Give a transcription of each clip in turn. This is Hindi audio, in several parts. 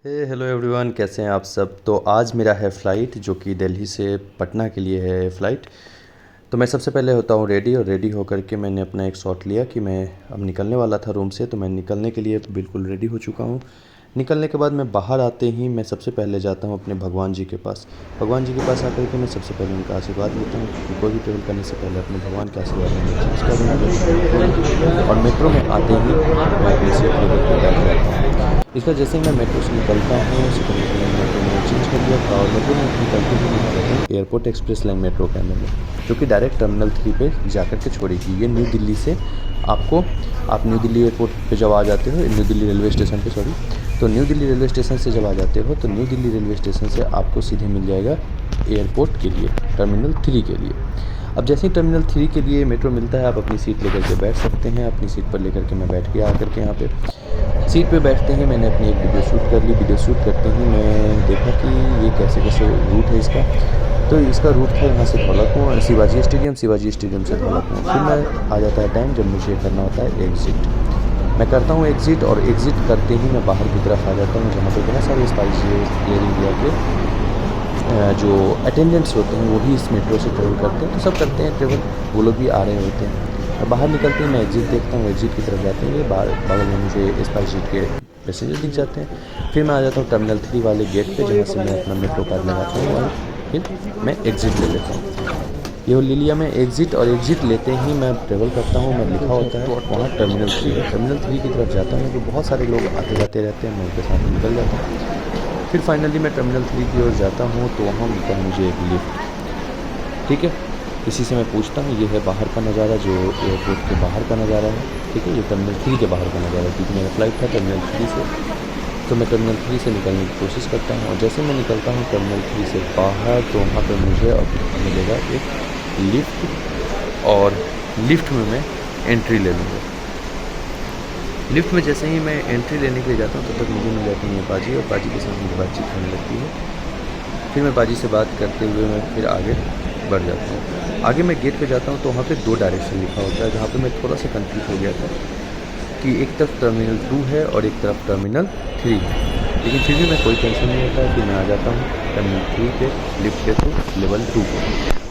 हेलो एवरीवन, कैसे हैं आप सब। तो आज मेरा है फ़्लाइट जो कि दिल्ली से पटना के लिए है फ़्लाइट। तो मैं सबसे पहले होता हूँ रेडी, और रेडी होकर के मैंने अपना एक शॉट लिया कि मैं अब निकलने वाला था रूम से। तो मैं निकलने के लिए बिल्कुल रेडी हो चुका हूँ। निकलने के बाद मैं बाहर आते ही मैं सबसे पहले जाता हूँ अपने भगवान जी के पास। भगवान जी के पास आकर के मैं सबसे पहले उनका आशीर्वाद लेता हूँ, क्योंकि कोई भी ट्रेवल करने से पहले अपने भगवान का आशीर्वाद लेना चाहिए। उसके बाद मैं मेट्रो में और मेट्रो में आते ही मैं अपनी सीट लेकर के बैठ जाता हूँ। इसका जैसे ही मैं मेट्रो से निकलता हूँ, उससे पहले तो मैंने मेट्रो में चेंज कर लिया था, और मेट्रो में निकलते ही मैं आ जाता हूँ एयरपोर्ट एक्सप्रेस लाइन मेट्रो के अंदर में, जो कि डायरेक्ट टर्मिनल 3 पे जाकर के छोड़ेगी। ये न्यू दिल्ली से आपको, आप न्यू दिल्ली एयरपोर्ट पे जब आ जाते हो, न्यू दिल्ली रेलवे स्टेशन पे, सॉरी, तो न्यू दिल्ली रेलवे स्टेशन से जब आ जाते हो तो न्यू दिल्ली रेलवे स्टेशन से आपको सीधे मिल जाएगा एयरपोर्ट के लिए, टर्मिनल 3 के लिए। अब जैसे ही टर्मिनल 3 के लिए मेट्रो मिलता है, आप अपनी सीट लेकर के बैठ सकते हैं। अपनी सीट पर लेकर के मैं बैठ के आकर के यहाँ पे सीट पे बैठते ही मैंने अपनी एक वीडियो शूट कर ली। वीडियो शूट करते ही मैं देखा कि ये कैसे कैसे रूट है इसका। तो इसका रूट था यहाँ से धौलाकुआं, शिवाजी स्टेडियम, शिवाजी स्टेडियम से धौलाकुआं। फिर मैं आ जाता है टाइम जब मुझे करना होता है एग्ज़िट। मैं करता हूँ एग्ज़िट, और एग्ज़िट करते ही मैं बाहर की तरफ आ जाता हूँ, जहाँ पे बहुत सारे स्पाइसी एयर इंडिया के जो अटेंडेंट्स होते हैं वो भी इस मेट्रो से ट्रेवल करते हैं। तो सब करते हैं ट्रेवल, वो लोग भी आ रहे होते हैं। और बाहर निकलते ही मैं एग्ज़िट देखता हूँ, एग्ज़िट की तरफ जाते हैं, ये बगल में मुझे स्पाइस जेट के पैसेंजर दिख जाते हैं। फिर मैं आ जाता हूँ टर्मिनल 3 वाले गेट पे, जहाँ से मैं अपना मेट्रो कार्ड लगाता हूँ, और फिर मैं एग्ज़िट ले लेता हूँ। ये ले लिया मैं एग्ज़िट, और एग्ज़िट लेते ही मैं ट्रेवल करता हूँ। मैं लिखा होता है वहाँ टर्मिनल 3 है, टर्मिनल 3 की तरफ जाता हूँ। तो बहुत सारे लोग आते जाते रहते हैं, मैं उनके साथ निकल जाता हूँ। फिर फाइनली मैं टर्मिनल 3 की ओर जाता हूँ, तो वहाँ मिलता है मुझे एक लिफ्ट। ठीक है, इसी से मैं पूछता हूँ, ये है बाहर का नज़ारा, जो एयरपोर्ट के बाहर का नज़ारा है। ठीक है, ये टर्मिनल 3 के बाहर का नज़ारा है, क्योंकि मेरा फ़्लाइट था टर्मिनल 3 से। तो मैं टर्मिनल 3 से निकलने की कोशिश करता हूँ, और जैसे मैं निकलता हूँ टर्मिनल 3 से बाहर, तो वहाँ पर मुझे अब मिलेगा एक लिफ्ट, और लिफ्ट में मैं एंट्री ले लूँगा। लिफ्ट में जैसे ही मैं एंट्री लेने के लिए जाता हूँ, तब तक मुझे मिल जाती है बाजी, और बाजी के साथ मेरी बातचीत होने लगती है। फिर मैं बाजी से बात करते हुए मैं फिर आगे बढ़ जाता हूँ। आगे मैं गेट पे जाता हूँ, तो वहाँ पे 2 डायरेक्शन लिखा होता है, जहाँ पे मैं थोड़ा सा कंफ्यूज हो गया था कि एक तरफ टर्मिनल 2 है और एक तरफ टर्मिनल 3 है। लेकिन फिर भी मैं कोई टेंशन नहीं होता है कि मैं आ जाता हूँ टर्मिनल 3 पे, लिफ्ट के थ्रू लेवल 2 पे।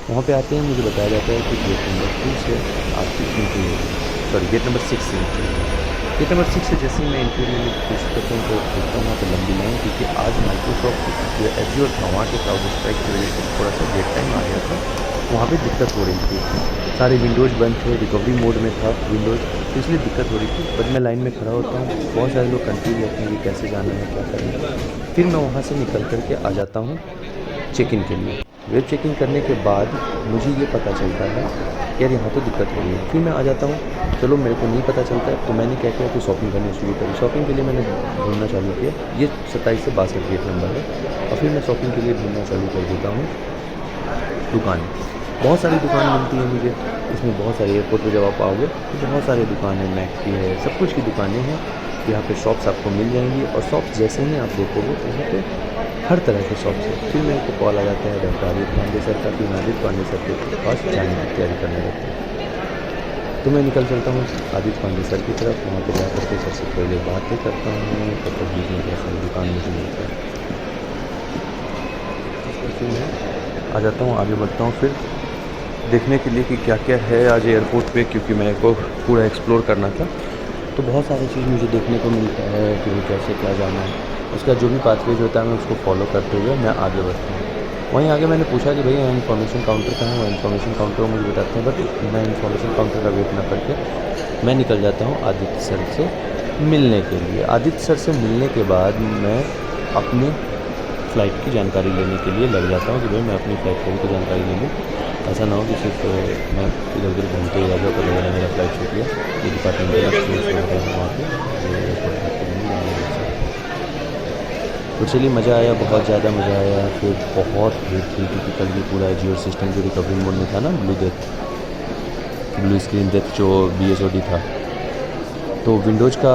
वहाँ पे आते ही मुझे बताया जाता है कि गेट नंबर 2 से आपकी एंट्री होगी, सॉरी गेट नंबर 6 से एंट्री होगी। गेट नंबर 6 से जैसे ही मैं एंट्री लेने की कोशिश करता हूँ, तो देखता हूँ वहाँ पर लंबी लाइन, क्योंकि आज माइक्रोसॉफ्ट जो एज़्योर था, वहाँ के क्लाउड स्ट्राइक की वजह से थोड़ा सा गेट टाइम आ गया था। वहाँ पे दिक्कत हो रही थी, सारे विंडोज़ बंद थे, रिकवरी मोड में था विंडोज़, तो इसलिए दिक्कत हो रही थी। बट मैं लाइन में खड़ा होता हूँ, बहुत सारे लोग कंफ्यूज रहते हैं कि कैसे जाना है, क्या करना है। फिर मैं वहाँ से निकल कर के आ जाता हूँ चेक इन के लिए। वेब चेक इन करने के बाद मुझे ये पता चलता है यार यहाँ तो दिक्कत हो रही है। फिर मैं आ जाता हूँ, चलो मेरे को नहीं पता चलता है, तो मैंने क्या किया कि शॉपिंग करनी शुरू करी। शॉपिंग के लिए मैंने ढूंढना चालू किया, ये 27 से 62 गेट नंबर है, और फिर मैं शॉपिंग के लिए ढूंढना चालू कर देता हूँ दुकान। बहुत सारी दुकान मिलती है मुझे इसमें, बहुत सारे एयरपोर्ट पे जब आप आओगे तो बहुत सारी दुकानें, मैक की है, सब कुछ की दुकानें हैं। यहाँ पे शॉप्स आपको मिल जाएंगी, और शॉप्स जैसे ही आप देखोगे तो यहाँ पे हर तरह के शॉप्स है। फिर मेरे को कॉल आ जाता है डॉक्टर आदित्य पांडे सर का, फिर मैं आदित्य पांडे सर के पास जाने की तैयारी करने लगता हूँ। तो मैं निकल चलता हूँ आदित्य पांडे सर की तरफ। वहाँ पर जा करके सबसे पहले बातें करता हूँ, तब तक बीच में बहुत सारी दुकान मुझे मिलता है। फिर मैं आ जाता हूँ, आगे बढ़ता हूँ फिर देखने के लिए कि क्या क्या है आज एयरपोर्ट पे, क्योंकि मेरे को पूरा एक्सप्लोर करना था। तो बहुत सारी चीज़ मुझे देखने को मिलता है कि भाई कैसे क्या जाना है। उसका जो भी पाथवेज होता है मैं उसको फॉलो करते हुए मैं आगे बढ़ता हूँ। वहीं आगे मैंने पूछा कि भैया इन्फॉर्मेशन काउंटर कहाँ है, वो इन्फॉर्मेशन काउंटर मुझे बताते हैं, बट मैं इन्फॉर्मेशन काउंटर का वेट ना करके मैं निकल जाता हूँ आदित्य सर से मिलने के लिए। आदित्य सर से मिलने के बाद मैं अपनी फ़्लाइट की जानकारी लेने के लिए लग जाता हूँ कि भाई मैं अपनी फ़्लाइट की जानकारी ले लूँ। ऐसा ना हो कि सिर्फ मैं इधर उधर घूमते ही रह जाऊँ, पता चला मेरा फ़्लाइट छूट गया। ये डिपार्टमेंटल एक्सपीरियंस होता है वहाँ पे, जो एयरपोर्ट आपको नहीं जाना है। तो चलिए, मज़ा आया, बहुत ज़्यादा मज़ा आया। फिर बहुत भीड़ थी, क्योंकि कल ये पूरा जियो सिस्टम जो रिकवरी मोड में था ना, ब्लू स्क्रीन डेथ जो BSOD था, तो विंडोज़ का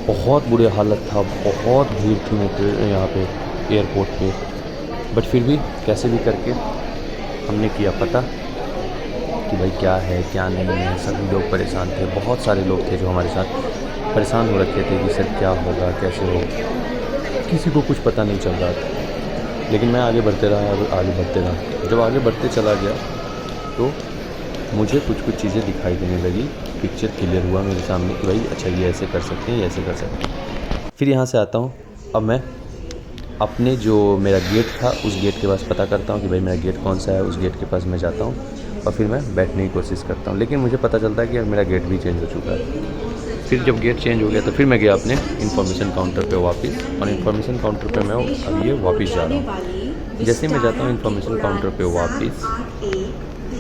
बहुत बुरे हालत था, बहुत भीड़ थी यहाँ पे एयरपोर्ट पे। बट फिर भी कैसे भी करके हमने किया पता कि भाई क्या है क्या नहीं है। सभी लोग परेशान थे, बहुत सारे लोग थे जो हमारे साथ परेशान हो रखे थे कि सर क्या होगा, कैसे होगा। किसी को कुछ पता नहीं चल रहा था। लेकिन मैं आगे बढ़ते रहा और आगे बढ़ते रहा। जब आगे बढ़ते चला गया तो मुझे कुछ कुछ चीज़ें दिखाई देने लगी। पिक्चर क्लियर हुआ मेरे सामने कि भाई अच्छा ये ऐसे कर सकते हैं, ये ऐसे कर सकते हैं। फिर यहाँ से आता हूँ। अब मैं अपने जो मेरा गेट था उस गेट के पास पता करता हूँ कि भाई मेरा गेट कौन सा है। उस गेट के पास मैं जाता हूँ और फिर मैं बैठने की कोशिश करता हूँ। लेकिन मुझे पता चलता है कि मेरा गेट भी चेंज हो चुका है। फिर जब गेट चेंज हो गया तो फिर मैं गया अपने इन्फॉर्मेशन काउंटर पे वापस, और इन्फॉर्मेशन काउंटर पे मैं अब ये वापस जा रहा हूँ। जैसे मैं जाता हूँ इन्फॉर्मेशन काउंटर पे वापस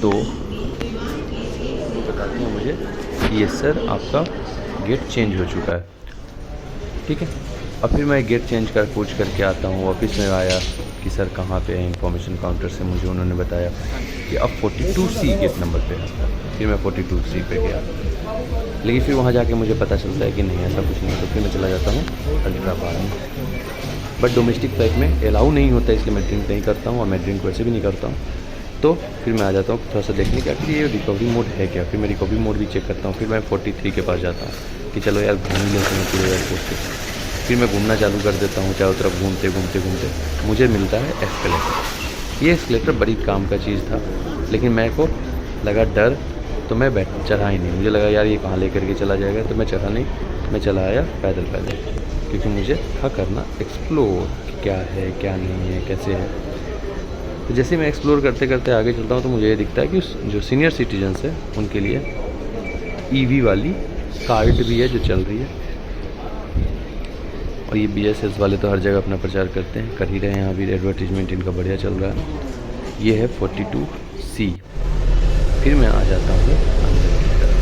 तो वो बताते हैं मुझे कि ये सर आपका गेट चेंज हो चुका है। ठीक है। और फिर मैं गेट चेंज कर पूछ करके आता हूँ। ऑफिस में आया कि सर कहाँ पे है। इन्फॉर्मेशन काउंटर से मुझे उन्होंने बताया कि अब 42C गेट नंबर पे है। फिर मैं 42C पे गया, लेकिन फिर वहाँ जाके मुझे पता चलता है कि नहीं ऐसा कुछ नहीं। तो फिर मैं चला जाता हूँ अल्ट्रा बार में। बट डोमेस्टिक फ्लाइट में अलाउ नहीं होता है, इसलिए मैं ड्रिंक नहीं करता हूँ और मैं ड्रिंक वैसे भी नहीं करता हूँ। तो फिर मैं आ जाता हूँ थोड़ा सा देखने का कि ये रिकवरी मोड है क्या। फिर मैं रिकवरी मोड भी चेक करता हूँ। फिर मैं 43 के पास जाता हूँ कि चलो यार घूम लेते हैं पूरे एयरपोर्ट पे। फिर मैं घूमना चालू कर देता हूँ चारों तरफ, घूमते घूमते घूमते मुझे मिलता है एस्केलेटर। ये एस्केलेटर बड़ी काम का चीज़ था, लेकिन मेरे को लगा डर, तो मैं चढ़ा ही नहीं। मुझे लगा यार ये कहाँ लेकर के चला जाएगा, तो मैं चढ़ा नहीं। मैं चला आया पैदल पैदल, क्योंकि मुझे था करना एक्सप्लोर कि क्या है क्या नहीं है कैसे है। तो जैसे मैं एक्सप्लोर करते करते आगे चलता हूँ तो मुझे ये दिखता है कि जो सीनियर सिटीजन्स है उनके लिए EV वाली कार्ड भी है जो चल रही है। और ये BSS वाले तो हर जगह अपना प्रचार करते हैं, कर ही रहे हैं। यहाँ भी एडवर्टीजमेंट इनका बढ़िया चल रहा है। ये है 42C। फिर मैं आ जाता हूँ अंदर की तरफ।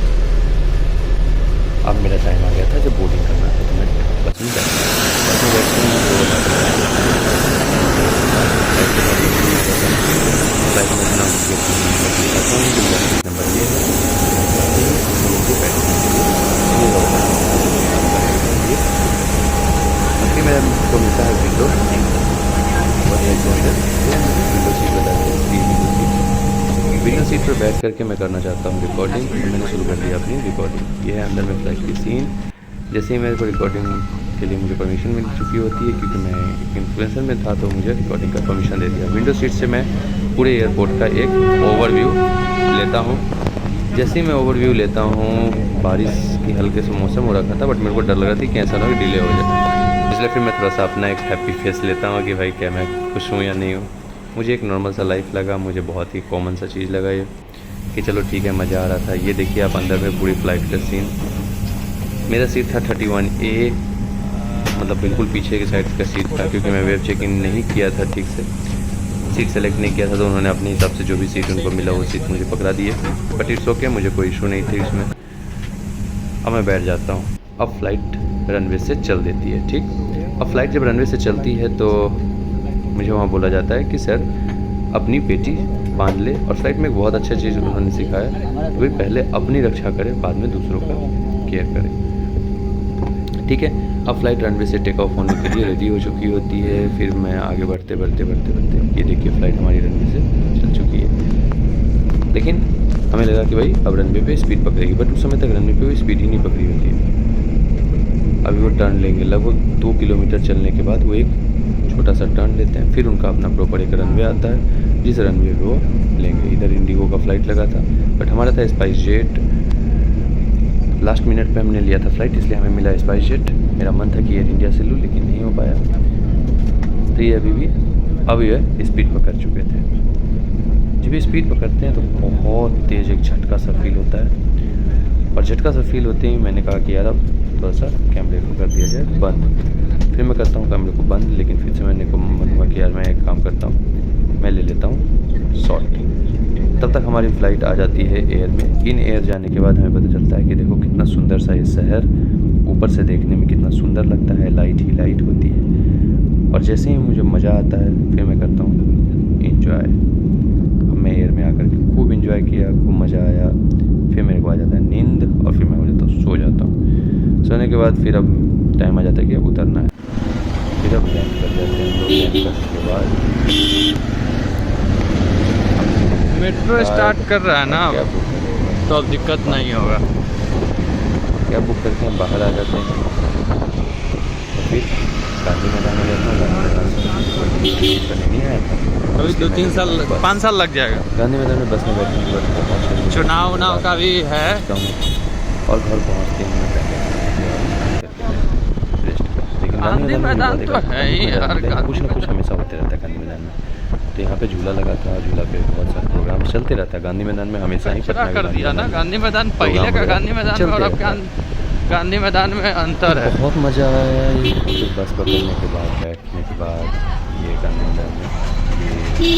अब मेरा टाइम आ गया था जब बोर्डिंग करना था, तो मैं बस में बैठा। बस में बैठते ही फ्लाइट में अपना नंबर ये है। फिर मेरा को मिलता है विंडो सीट। विंडो सीट बताया विंडो सीट पर बैठ करके मैं करना चाहता हूँ रिकॉर्डिंग। तो मैंने शुरू कर दिया अपनी रिकॉर्डिंग। ये है अंदर में फ्लाइट की सीन। जैसे ही मेरे को रिकॉर्डिंग के लिए मुझे परमिशन मिल चुकी होती है, क्योंकि मैं एक इन्फ्लुएंसर में था, तो मुझे रिकॉर्डिंग का परमिशन दे दिया। विंडो सीट से मैं पूरे एयरपोर्ट का एक ओवरव्यू लेता हूँ। जैसे ही मैं ओवरव्यू लेता हूँ, बारिश की हल्के से मौसम हो रखा था, बट मेरे को डर लग रहा था कि ऐसा ना डिले हो जाए, इसलिए फिर मैं थोड़ा सा अपना एक हैप्पी फेस लेता हूँ कि भाई क्या मैं खुश हूँ या नहीं हूँ। मुझे एक नॉर्मल सा लाइफ लगा, मुझे बहुत ही कॉमन सा चीज़ लगा ये कि चलो ठीक है, मज़ा आ रहा था। ये देखिए आप अंदर में पूरी फ़्लाइट का सीन। मेरा सीट था 31A, मतलब बिल्कुल पीछे की साइड का सीट था, क्योंकि मैं वेब चेक इन नहीं किया था ठीक से, सीट सेलेक्ट नहीं किया था, तो उन्होंने अपने हिसाब से जो भी सीट उनको मिला वो सीट मुझे पकड़ा दिए। बट इट्स ओके, मुझे कोई इशू नहीं थी इसमें। अब मैं बैठ जाता हूँ। अब फ़्लाइट रनवे से चल देती है। ठीक, अब फ़्लाइट जब रनवे से चलती है तो मुझे वहाँ बोला जाता है कि सर अपनी पेटी बांध ले। और फ्लाइट में एक बहुत अच्छा चीज़ उन्होंने सिखाया कि भाई पहले अपनी रक्षा करें, बाद में दूसरों का केयर करें। ठीक है। अब फ्लाइट रनवे से टेक ऑफ होने के लिए रेडी हो चुकी होती है। फिर मैं आगे बढ़ते बढ़ते बढ़ते बढ़ते, ये देखिए फ़्लाइट हमारी रनवे से चल चुकी है। लेकिन हमें लगा कि भाई अब रनवे पे स्पीड पकड़ेगी, बट उस समय तक रनवे पे वो स्पीड ही नहीं पकड़ी होती है। अभी वो टर्न लेंगे, लगभग 2 किलोमीटर चलने के बाद वो एक छोटा सा टर्न लेते हैं। फिर उनका अपना प्रॉपर एक रनवे आता है, जिस रनवे पे वो लेंगे। इधर इंडिगो का फ़्लाइट लगा था, बट हमारा था स्पाइस जेट। लास्ट मिनट पे हमने लिया था फ़्लाइट, इसलिए हमें मिला स्पाइस जेट। मेरा मन था कि एयर इंडिया से लूँ, लेकिन नहीं हो पाया। तो ये अब ये स्पीड पकड़ चुके थे। जब ये स्पीड पकड़ते हैं तो बहुत तेज़ एक झटका सा फील होता है, और झटका सा फील होते ही मैंने कहा कि यार अब थोड़ा सा कैमरे को कर दिया जाए बंद। फिर मैं करता हूँ कैमरे को बंद, लेकिन फिर से मैंने को मन हुआ कि यार मैं एक काम करता हूँ, मैं ले लेता हूँ शॉट। तब तक हमारी फ़्लाइट आ जाती है एयर में। इन एयर जाने के बाद हमें पता चलता है कि देखो कितना सुंदर सा ये शहर ऊपर से देखने में कितना सुंदर लगता है, लाइट ही लाइट होती है। और जैसे ही मुझे मज़ा आता है, फिर मैं करता हूँ इंजॉय। अब मैं एयर में आकर के खूब इंजॉय किया, खूब मज़ा आया। फिर मेरे को आ जाता है नींद, और फिर मैं हो जाता हूँ सो जाता हूँ। सोने के बाद फिर अब टाइम आ जाता है कि अब उतरना है। फिर अब लैंड कर जाते हैं लोग। लैंड करने के बाद मेट्रो स्टार्ट कर रहा है ना, तो अब दिक्कत नहीं होगा। कैब बुक करके हम बाहर आ जाते हैं। फिर गांधी मैदान में गया था, गांधी मैदान से करने नहीं आया था। अभी उसके 2-3 मैं साल बस 5 साल लग जाएगा। गांधी मैदान में बस में बैठने के बाद पहुँचते चुनाव उनाव का भी है। और घर पहुँचते ही मैं पहले रेस्ट किया। लेकिन गांधी मैदान तो है ही यार, कुछ ना कुछ हमेशा होते रहता है गांधी मैदान में। तो यहाँ पे झूला लगा था, झूला पे बहुत सारे प्रोग्राम चलते रहता है गांधी मैदान में हमेशा ही। कचरा कर दिया ना गांधी मैदान, पहले प्रोग्राम का वगैरह गांधी मैदान में और अब गांधी मैदान में अंतर है। बहुत मज़ा आया ये बस पकड़ने के बाद, बैठने के बाद ये गांधी मैदान में ये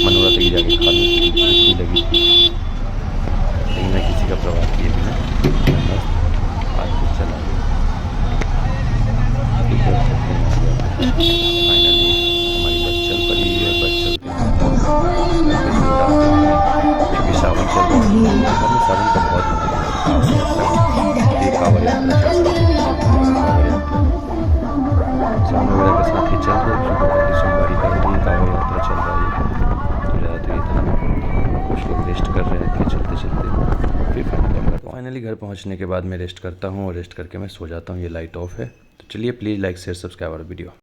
मनोरथ की जाके खा ली, भूख भी लगी थी, लेकिन मैं किसी का प्रवाह किए बिना बस आज कुछ चला गया। फाइनली हमारी बस चल पड़ी है। बस चलती क्योंकि सावन चल रहा है, सावन का बहुत मजा कांवड़ यात्रा सावन वगैरह के साथ ही चल रहा है। पहली सोमवारी का ही कांवड़ यात्रा चल रहा है। तो ज़्यादातर इतना कुछ लोग रेस्ट कर रहे थे चलते चलते। फिर फाइनली घर पहुंचने के बाद मैं रेस्ट करता हूं और रेस्ट करके मैं सो जाता हूं। ये लाइट ऑफ है। तो चलिए प्लीज़ लाइक शेयर सब्सक्राइब और वीडियो।